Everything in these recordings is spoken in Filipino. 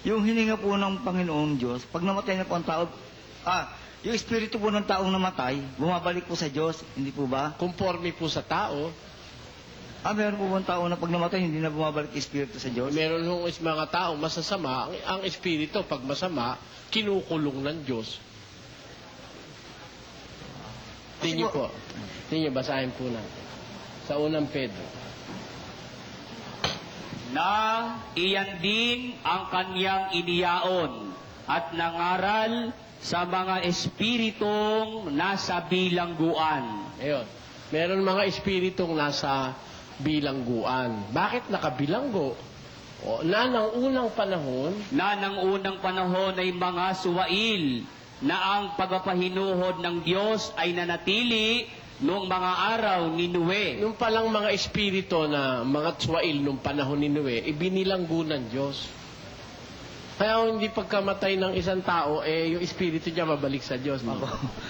yung hininga po ng Panginoong Diyos, pag namatay na po ang tao, yung espiritu po ng taong namatay, bumabalik po sa Diyos, hindi po ba? Conforme po sa tao. Meron po bang tao na pag namatay, hindi na bumabalik yung espiritu sa Diyos? Meron hong mga taong masasama, ang espiritu pag masama, kinukulong ng Diyos. Tingin po. Tingin, basahin po natin. Sa unang Pedro. Na iyan din ang kanyang iniyaon at nangaral sa mga espiritong nasa bilangguan. Ayun. Meron mga espiritong nasa bilangguan. Bakit nakabilanggo? Na ng unang panahon, Na ng unang panahon ay mga suwail na ang pagpapahinuhod ng Diyos ay nanatili noong mga araw ni Noe. nung palang mga espirito na mga tswail nung panahon ni Noe, ibinilanggo ng Diyos. Kaya hindi pagkamatay ng isang tao, yung espiritu niya babalik sa Diyos. No?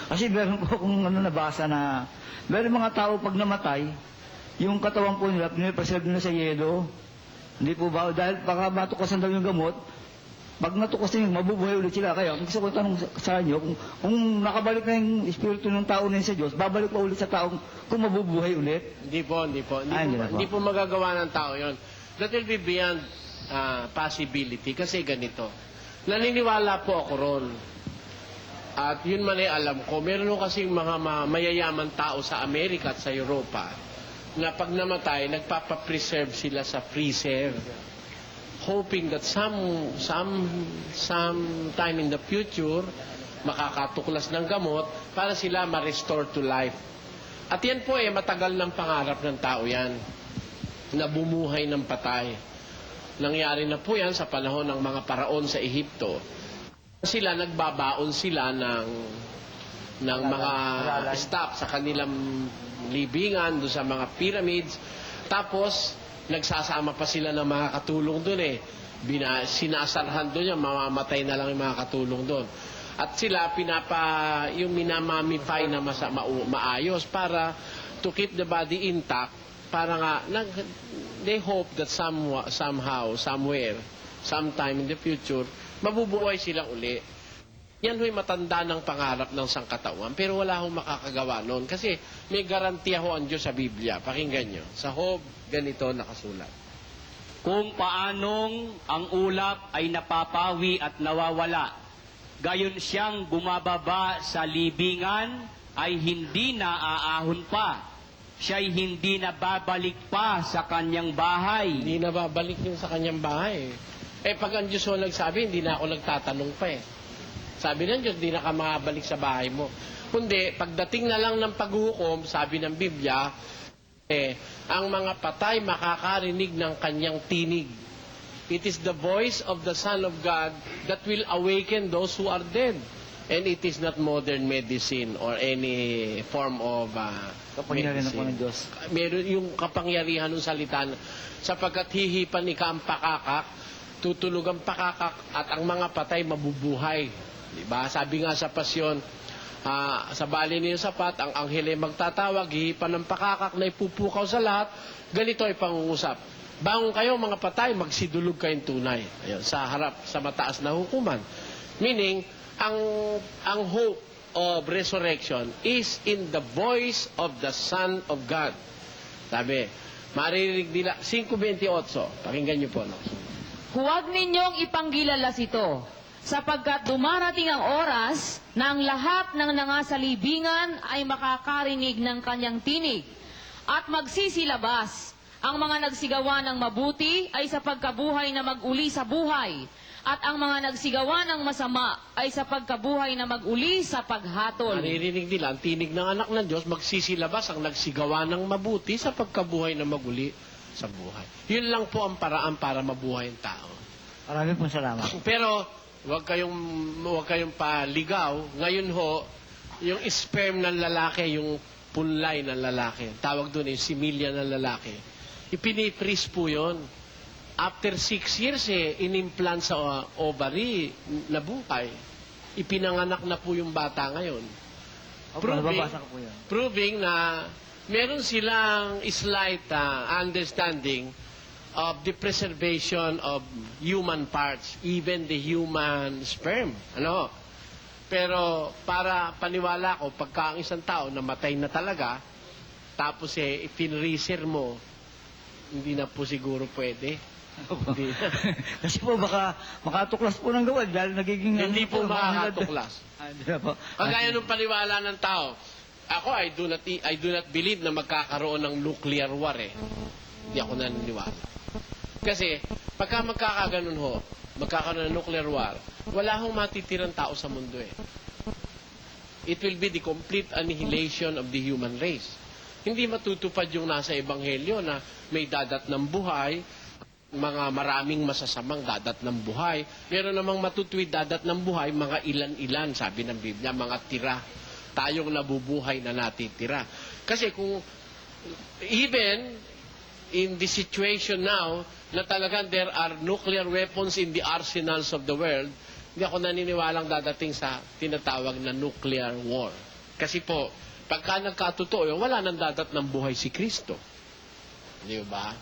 Kasi meron po akong nabasa na, meron mga tao pag namatay, yung katawan po nila, pinipreserve nila sa yelo. Hindi po ba? Dahil baka matukasan daw yung gamot, pag natukos na yung mabubuhay ulit sila. Kaya gusto ko tanong sa inyo, kung nakabalik na yung espiritu ng tao na yun sa Diyos, babalik pa ulit sa taong kung mabubuhay ulit? Hindi po. Hindi na po. Hindi po magagawa ng tao yon. That will be beyond possibility. Kasi ganito. Naniniwala po ako ron. At yun man ay alam ko, meron kasing mga mayayaman tao sa Amerika at sa Europa na pag namatay, nagpapapreserve sila sa freezer. Hoping that sometime in the future, makakatuklas ng gamot para sila ma-restore to life. At yan po matagal ng pangarap ng tao yan, na bumuhay ng patay. Nangyari na po yan sa panahon ng mga paraon sa Ehipto. Nagbabaon sila ng mga staff sa kanilang libingan, doon sa mga pyramids. Tapos, nagsasama pa sila ng mga katulong doon sinasarhan doon yan, mamamatay na lang yung mga katulong doon. At sila, yung minamamify na maayos para to keep the body intact, para nga, they hope that somehow, somewhere, sometime in the future, mabubuhay sila uli. Yan ho'y matanda ng pangarap ng sangkatawan, pero wala hong makakagawa noon. Kasi may garantiya ho ang Diyos sa Biblia. Pakinggan nyo. Sa Job, ganito nakasulat. Kung paanong ang ulap ay napapawi at nawawala, gayon siyang bumababa sa libingan ay hindi na aahon pa. Siya'y hindi na babalik pa sa kanyang bahay. Hindi na babalik yun sa kanyang bahay. Pag ang Diyos ho nagsabi, hindi na ako nagtatanong pa Sabi ng Diyos, hindi na ka makabalik sa bahay mo. Kundi, pagdating na lang ng paghukom, sabi ng Biblia, ang mga patay makakarinig ng kanyang tinig. It is the voice of the Son of God that will awaken those who are dead. And it is not modern medicine or any form of Kapangyarihan medicine. po ng Diyos. Meron yung kapangyarihan ng salita, sapagkat hihipan ni ka ang pakakak, tutulog ang pakakak, at ang mga patay mabubuhay. Diba? Sabi nga sa pasyon, sa bali niyo sapat, ang anghel ay magtatawag, hihipan ng pakakak na ipupukaw sa lahat, ganito ay pangungusap. Bangon kayo mga patay, magsidulog kayong tunay. Ayun, sa harap, sa mataas na hukuman. Meaning, ang hope of resurrection is in the voice of the Son of God. Sabi, maririnig nila, 5:28, pakinggan niyo po. No? Huwag ninyong ipanggilalas ito, sapagkat dumarating ang oras na ang lahat ng nangasalibingan ay makakarinig ng kanyang tinig at magsisilabas. Ang mga nagsigawa ng mabuti ay sa pagkabuhay na mag-uli sa buhay, at ang mga nagsigawa ng masama ay sa pagkabuhay na mag-uli sa paghatol. Maririnig nila ang tinig ng anak ng Diyos, magsisilabas ang nagsigawa ng mabuti sa pagkabuhay na maguli sa buhay. Yun lang po ang paraan para mabuhay ang tao. Maraming pong salamat. Pero, huwag kayong paligaw. Ngayon ho, yung sperm ng lalaki, yung punlay ng lalaki, tawag doon yung similya ng lalaki, ipinipris po yun. After 6 years, inimplant sa ovary, nabuhay. Ipinanganak na po yung bata ngayon. Nababasa ko po yan. Proving na meron silang slight understanding of the preservation of human parts, even the human sperm. Ano? Pero para paniwala ko, pagka ang isang tao namatay na talaga, tapos i-freezer mo, hindi na po siguro pwede. Hindi, Kasi po baka makatuklas po ng gawad dahil nagiging... hindi po mga- makakatuklas. Hindi na po. Kagaya nung paniwala ng tao, ako, I do not believe na magkakaroon ng nuclear war eh. Hindi ako naniniwala. Kasi, pagka magkakaganon ho, magkakaroon ng nuclear war, wala hong matitirang tao sa mundo eh. It will be the complete annihilation of the human race. Hindi matutupad yung nasa Ebanghelyo na may dadat ng buhay, mga maraming masasamang dadat ng buhay. Meron namang matutuwid dadat ng buhay, mga ilan-ilan, sabi ng Biblia, mga tira. Tayong nabubuhay na natitira. Kasi kung, even in the situation now, na talagang there are nuclear weapons in the arsenals of the world, hindi ako naniniwalang dadating sa tinatawag na nuclear war. Kasi po, pagka nagkatotoo yun, wala nang dadat ng buhay si Kristo. Di ba?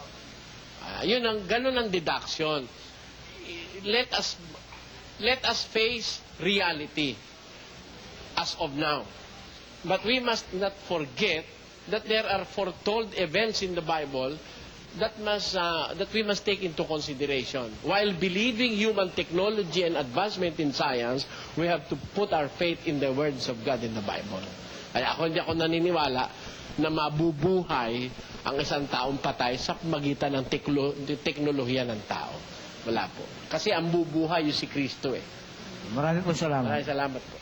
Yun ang, ganun ang deduction. Let us face reality as of now. But we must not forget that there are foretold events in the Bible that we must take into consideration. While believing human technology and advancement in science, we have to put our faith in the words of God in the Bible. Kaya hindi ako naniniwala na mabubuhay ang isang taong patay sa magitan ng teknolohiya ng tao. Wala po. Kasi ang bubuhay yung si Kristo eh. Marami po salamat. Maraming salamat po.